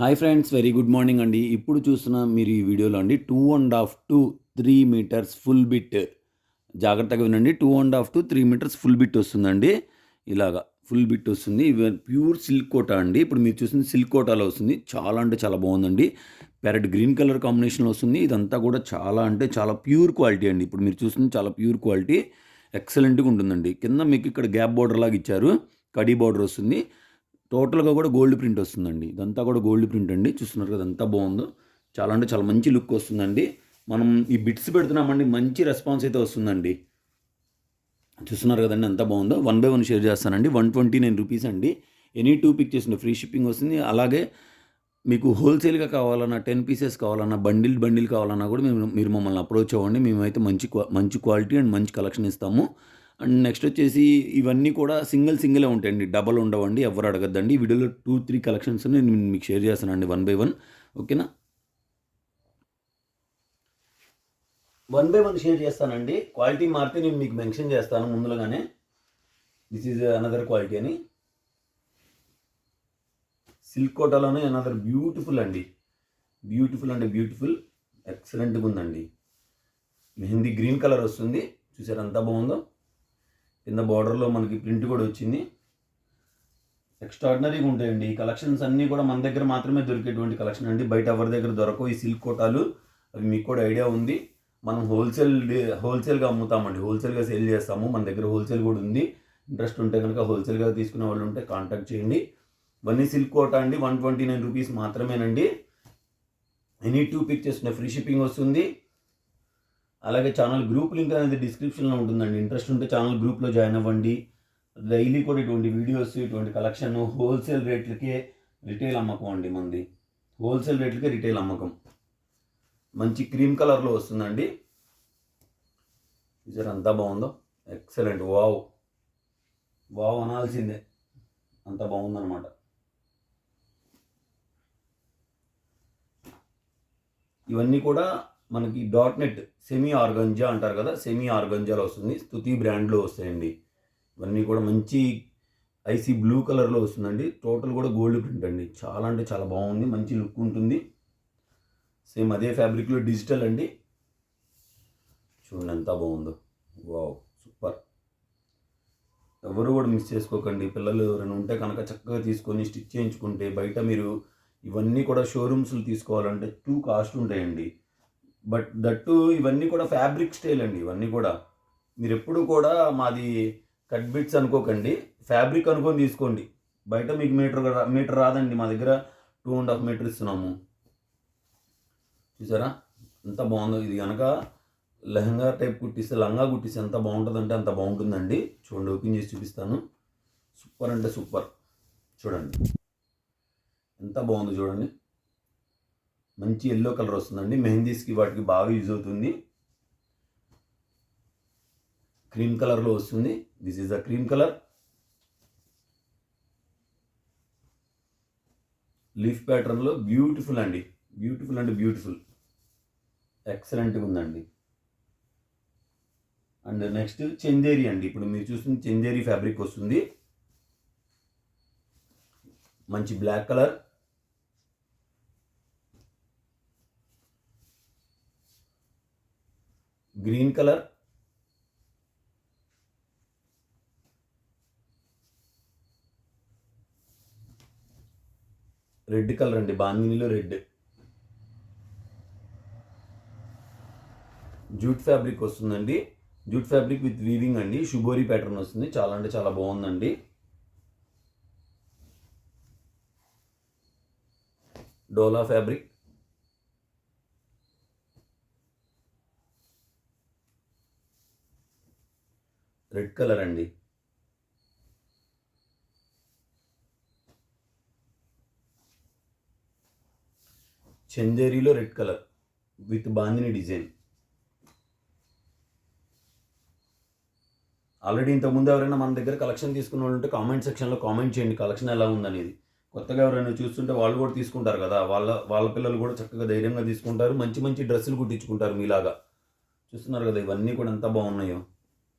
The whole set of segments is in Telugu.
Hi friends, very good morning అండి. ఇప్పుడు చూస్తున్న మీరు ఈ వీడియోలో అండి 2.5 టు 3 మీటర్స్ ఫుల్ బిట్, జాగ్రత్తగా వినండి. 2.5 టు 3 మీటర్స్ ఫుల్ బిట్ వస్తుందండి. ఇలాగా ఫుల్ బిట్ వస్తుంది. ఇవి ప్యూర్ సిల్క్ కోటా అండి. ఇప్పుడు మీరు చూసింది సిల్క్ కోటాలో వస్తుంది. చాలా అంటే చాలా బాగుందండి. ప్యారెట్ గ్రీన్ కలర్ కాంబినేషన్లో వస్తుంది. ఇదంతా కూడా చాలా అంటే చాలా ప్యూర్ క్వాలిటీ అండి. ఇప్పుడు మీరు చూస్తుంది చాలా ప్యూర్ క్వాలిటీ, ఎక్సలెంట్గా ఉంటుందండి. కింద మీకు ఇక్కడ గ్యాప్ బార్డర్ లాగా ఇచ్చారు, కడీ బార్డర్ వస్తుంది. టోటల్గా కూడా గోల్డ్ ప్రింట్ వస్తుందండి. ఇదంతా కూడా గోల్డ్ ప్రింట్ అండి. చూస్తున్నారు కదా ఎంత బాగుందో. చాలా అంటే చాలా మంచి లుక్ వస్తుందండి. మనం ఈ బిట్స్ పెడుతున్నామండి, మంచి రెస్పాన్స్ అయితే వస్తుందండి. చూస్తున్నారు కదండి ఎంత బాగుందో. 1/1 షేర్ చేస్తానండి. 129 రూపీస్ అండి. ఎనీ 2 పిక్ చేసిన ఫ్రీ షిప్పింగ్ వస్తుంది. అలాగే మీకు హోల్సేల్గా కావాలన్నా, 10 పీసెస్ కావాలన్నా, బండిల్ కావాలన్నా కూడా మీరు మమ్మల్ని అప్రోచ్ అవ్వండి. మేమైతే మంచి క్వాలిటీ అండ్ మంచి కలెక్షన్ ఇస్తాము. అండ్ నెక్స్ట్ వచ్చేసి ఇవన్నీ కూడా సింగిలే ఉంటాయండి, డబల్ ఉండవండి. ఎవరు అడగద్దండి. ఈ వీడియోలో 2-3 కలెక్షన్స్ నేను మీకు షేర్ చేస్తానండి, 1/1. ఓకేనా? 1/1 షేర్ చేస్తానండి. క్వాలిటీ మారితే నేను మీకు మెన్షన్ చేస్తాను ముందుగానే, దిస్ ఈజ్ అనదర్ క్వాలిటీ అని. సిల్క్ కోటాలోనే అనదర్ బ్యూటిఫుల్ అండి. బ్యూటిఫుల్ అంటే బ్యూటిఫుల్, ఎక్సలెంట్గా ఉందండి. మెహందీ గ్రీన్ కలర్ వస్తుంది. చూసారు ఎంత బాగుందో. కింద బార్డర్లో మనకి ప్రింట్ కూడా వచ్చింది. ఎక్స్ట్రాడినరీగా ఉంటాయండి ఈ కలెక్షన్స్ అన్నీ కూడా. మన దగ్గర మాత్రమే దొరికేటువంటి కలెక్షన్ అండి. బయట ఎవరి దగ్గర దొరకవు ఈ సిల్క్ కోటాలు. అవి మీకు కూడా ఐడియా ఉంది. మనం హోల్సేల్గా అమ్ముతామండి, హోల్సేల్గా సేల్ చేస్తాము. మన దగ్గర హోల్సేల్ కూడా ఉంది. ఇంట్రెస్ట్ ఉంటే కనుక హోల్సేల్గా తీసుకునే వాళ్ళు ఉంటే కాంటాక్ట్ చేయండి. ఇవన్నీ సిల్క్ కోటా అండి. 129 రూపీస్ మాత్రమేనండి. ఎనీ 2 పిక్ చేసిన ఫ్రీ షిప్పింగ్ వస్తుంది. అలాగే ఛానల్ గ్రూప్ లింక్ అనేది డిస్క్రిప్షన్లో ఉంటుందండి. ఇంట్రెస్ట్ ఉంటే ఛానల్ గ్రూప్లో జాయిన్ అవ్వండి. డైలీ కూడా ఇటువంటి వీడియోస్, ఇటువంటి కలెక్షన్ హోల్సేల్ రేట్లకే రిటైల్ అమ్మకం అండి మంది. హోల్సేల్ రేట్లకే రిటైల్ అమ్మకం. మంచి క్రీమ్ కలర్లో వస్తుందండి. చూసారు అంతా బాగుందో. ఎక్సలెంట్. వావ్ అనాల్సిందే, అంత బాగుందన్నమాట. ఇవన్నీ కూడా మనకి .నెట్ సెమీ ఆర్గంజా అంటారు కదా, సెమీ ఆర్గంజాలో వస్తుంది. స్తుతి బ్రాండ్లో వస్తాయండి. ఇవన్నీ కూడా మంచి ఐసీ బ్లూ కలర్లో వస్తుందండి. టోటల్ కూడా గోల్డ్ ప్రింట్ అండి. చాలా అంటే చాలా బాగుంది, మంచి లుక్ ఉంటుంది. సేమ్ అదే ఫ్యాబ్రిక్లో డిజిటల్ అండి. చూడండి ఎంత బాగుందో. Wow, super. ఎవరు కూడా మిస్ చేసుకోకండి. పిల్లలు ఎవరైనా ఉంటే కనుక చక్కగా తీసుకొని స్టిచ్ చేయించుకుంటే, బయట మీరు ఇవన్నీ కూడా షోరూమ్స్లో తీసుకోవాలంటే టూ కాస్ట్ ఉంటాయండి. బట్ దట్టు ఇవన్నీ కూడా ఫ్యాబ్రిక్ స్టైల్ అండి. ఇవన్నీ కూడా మీరు ఎప్పుడు కూడా మాది కట్ బిట్స్ అనుకోకండి, ఫ్యాబ్రిక్ అనుకొని తీసుకోండి. బయట మీకు మీటర్ రాదండి, మా దగ్గర 2.5 మీటర్ ఇస్తున్నాము. చూసారా ఎంత బాగుందో. ఇది కనుక లెహంగా టైప్ కుట్టిస్తే, లంగా కుట్టిస్తే ఎంత బాగుంటుందంటే అంత బాగుంటుందండి. చూడండి, ఓపెన్ చేసి చూపిస్తాను. సూపర్ అంటే సూపర్. చూడండి ఎంత బాగుందో. చూడండి, మంచి ఎల్లో కలర్ వస్తుందండి. మెహందీస్కి వాటికి బాగా యూజ్ అవుతుంది. క్రీమ్ కలర్లో వస్తుంది. This is the cream colour. Leaf ప్యాటర్న్లో బ్యూటిఫుల్ అండి. బ్యూటిఫుల్ అంటే బ్యూటిఫుల్, ఎక్సలెంట్గా ఉందండి. అండ్ నెక్స్ట్ చందేరి అండి. ఇప్పుడు మీరు చూస్తుంది చందేరి ఫ్యాబ్రిక్ వస్తుంది. మంచి black colour, green colour, red colour అండి. బాందినీలో రెడ్. జూట్ ఫ్యాబ్రిక్ వస్తుందండి. జూట్ ఫ్యాబ్రిక్ విత్ వీవింగ్ అండి. షుబోరి ప్యాటర్న్ వస్తుంది. చాలా అంటే చాలా బాగుందండి. డోలా ఫ్యాబ్రిక్, రెడ్ కలర్ అండి. చందేరిలో red colour with bandhani design. Already ఇంతకుముందు ఎవరైనా మన దగ్గర కలెక్షన్ తీసుకున్న వాళ్ళు ఉంటే కామెంట్ సెక్షన్లో కామెంట్ చేయండి కలెక్షన్ ఎలా ఉందనేది. కొత్తగా ఎవరైనా చూస్తుంటే వాళ్ళు కూడా తీసుకుంటారు కదా, వాళ్ళ పిల్లలు కూడా చక్కగా ధైర్యంగా తీసుకుంటారు. మంచి మంచి డ్రెస్సులు కుట్టించుకుంటారు మీలాగా. చూస్తున్నారు కదా ఇవన్నీ కూడా ఎంత బాగున్నాయో.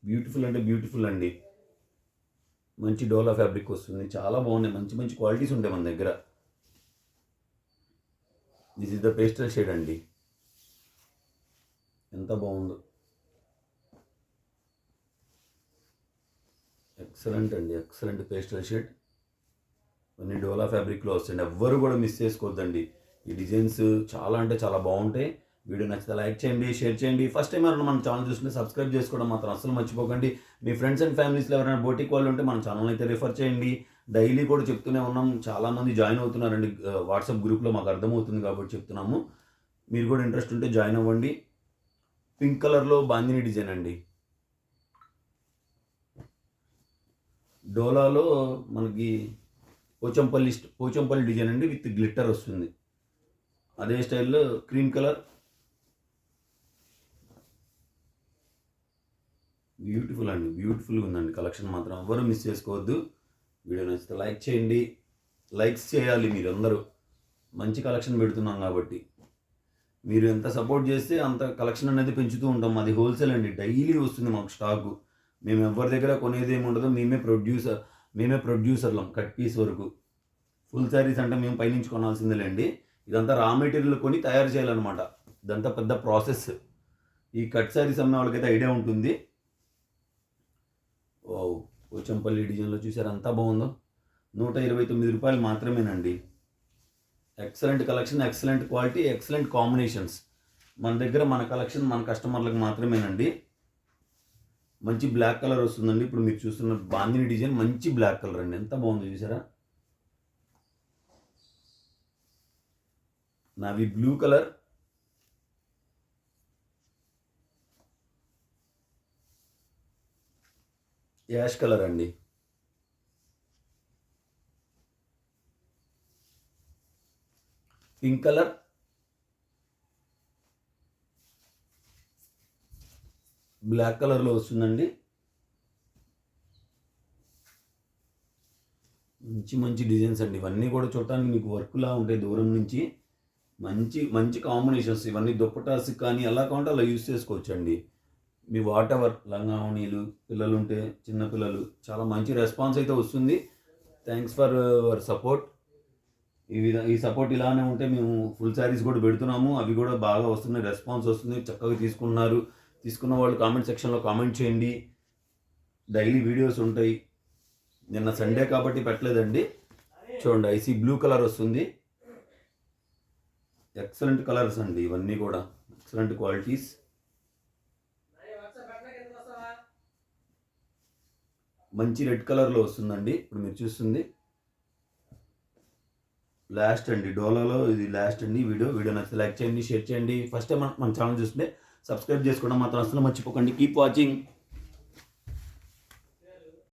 బ్యూటిఫుల్ అంటే బ్యూటిఫుల్ అండి. మంచి డోలా ఫ్యాబ్రిక్ వస్తుంది. చాలా బాగున్నాయి. మంచి మంచి క్వాలిటీస్ ఉంటాయి మన దగ్గర. This is the pastel shade అండి. ఎంత బాగుందో, ఎక్సలెంట్ అండి, ఎక్సలెంట్ పేస్టల్ షేడ్. కొన్ని డోలా ఫ్యాబ్రిక్లో వస్తాయండి, ఎవ్వరు కూడా మిస్ చేసుకోవద్దండి. ఈ డిజైన్స్ చాలా అంటే చాలా బాగుంటాయి. వీడియో నచ్చితే లైక్ చేయండి, షేర్ చేయండి. ఫస్ట్ టైం ఎవరైనా మన ఛానల్ చూస్తుంటే సబ్స్క్రైబ్ చేసుకోవడం మాత్రం అసలు మర్చిపోకండి. మీ ఫ్రెండ్స్ అండ్ ఫ్యామిలీస్లో ఎవరైనా బోటిక్ వాళ్ళు ఉంటే మన ఛానల్ అయితే రిఫర్ చేయండి. డైలీ కూడా చెప్తూనే ఉన్నాం, చాలామంది జాయిన్ అవుతున్నారండి వాట్సాప్ గ్రూప్లో, మాకు అర్థమవుతుంది కాబట్టి చెప్తున్నాము. మీరు కూడా ఇంట్రెస్ట్ ఉంటే జాయిన్ అవ్వండి. పింక్ కలర్లో బాందిని డిజైన్ అండి. డోలాలో మనకి పోచంపల్లి డిజైన్ అండి, విత్ గ్లిట్టర్ వస్తుంది. అదే స్టైల్లో క్రీమ్ కలర్, బ్యూటిఫుల్ అండి, బ్యూటిఫుల్గా ఉందండి. కలెక్షన్ మాత్రం ఎవరు మిస్ చేసుకోవద్దు. వీడియో నచ్చితే లైక్ చేయండి, లైక్స్ చేయాలి మీరందరూ. మంచి కలెక్షన్ పెడుతున్నాం కాబట్టి మీరు ఎంత సపోర్ట్ చేస్తే అంత కలెక్షన్ అనేది పెంచుతూ ఉంటాం. అది హోల్సేల్ అండి, డైలీ వస్తుంది మాకు స్టాకు. మేము ఎవరి దగ్గర కొనేది ఏమి ఉండదు, మేమే ప్రొడ్యూసర్లం కట్ పీస్ వరకు. ఫుల్ శారీస్ అంటే మేము పైనుంచి కొనాల్సిందేలేండి. ఇదంతా రా మెటీరియల్ కొని తయారు చేయాలన్నమాట. ఇదంతా పెద్ద ప్రాసెస్. ఈ కట్ శారీస్ అమ్మే వాళ్ళకైతే ఐడియా ఉంటుంది. ఓ పోచంపల్లి డిజైన్లో చూసారు ఎంత బాగుందో. 129 రూపాయలు మాత్రమేనండి. Excellent collection, excellent quality, excellent combinations. మన దగ్గర మన కలెక్షన్ మన కస్టమర్లకు మాత్రమేనండి. మంచి బ్లాక్ కలర్ వస్తుందండి. ఇప్పుడు మీరు చూస్తున్న బాందిని డిజైన్ మంచి బ్లాక్ కలర్ అండి, ఎంత బాగుందో చూసారా. Navy blue colour, ash colour అండి. పింక్ కలర్, బ్లాక్ కలర్లో వస్తుందండి. మంచి మంచి డిజైన్స్ అండి. ఇవన్నీ కూడా చూడటానికి మీకు వర్క్లా ఉంటాయి దూరం నుంచి. మంచి మంచి కాంబినేషన్స్. ఇవన్నీ దుప్పటాస్ కానీ ఎలా కావాలంటే అలా యూస్ చేసుకోవచ్చు అండి. మీ వాట్ ఎవర్ లంగావణీలు, పిల్లలు ఉంటే చిన్నపిల్లలు, చాలా మంచి రెస్పాన్స్ అయితే వస్తుంది. Thanks for your support. ఈ సపోర్ట్ ఇలానే ఉంటే మేము ఫుల్ శారీస్ కూడా పెడుతున్నాము, అవి కూడా బాగా వస్తున్నాయి, రెస్పాన్స్ వస్తుంది, చక్కగా తీసుకున్నారు. తీసుకున్న వాళ్ళు కామెంట్ సెక్షన్లో కామెంట్ చేయండి. డైలీ వీడియోస్ ఉంటాయి. నిన్న సండే కాబట్టి పెట్టలేదండి. చూడండి, ఐసీ బ్లూ కలర్ వస్తుంది. ఎక్సలెంట్ కలర్స్ అండి ఇవన్నీ కూడా, ఎక్సలెంట్ క్వాలిటీస్. మంచి రెడ్ కలర్లో వస్తుందండి. ఇప్పుడు మీరు చూస్తుంది లాస్ట్ అండి, డోలాలో ఇది లాస్ట్ అండి. వీడియో నచ్చితే లైక్ చేయండి, షేర్ చేయండి. ఫస్ట్ టైం మన ఛానల్ చూస్తుంటే సబ్స్క్రైబ్ చేసుకోవడం మాత్రం అసలు మర్చిపోకండి. Keep watching.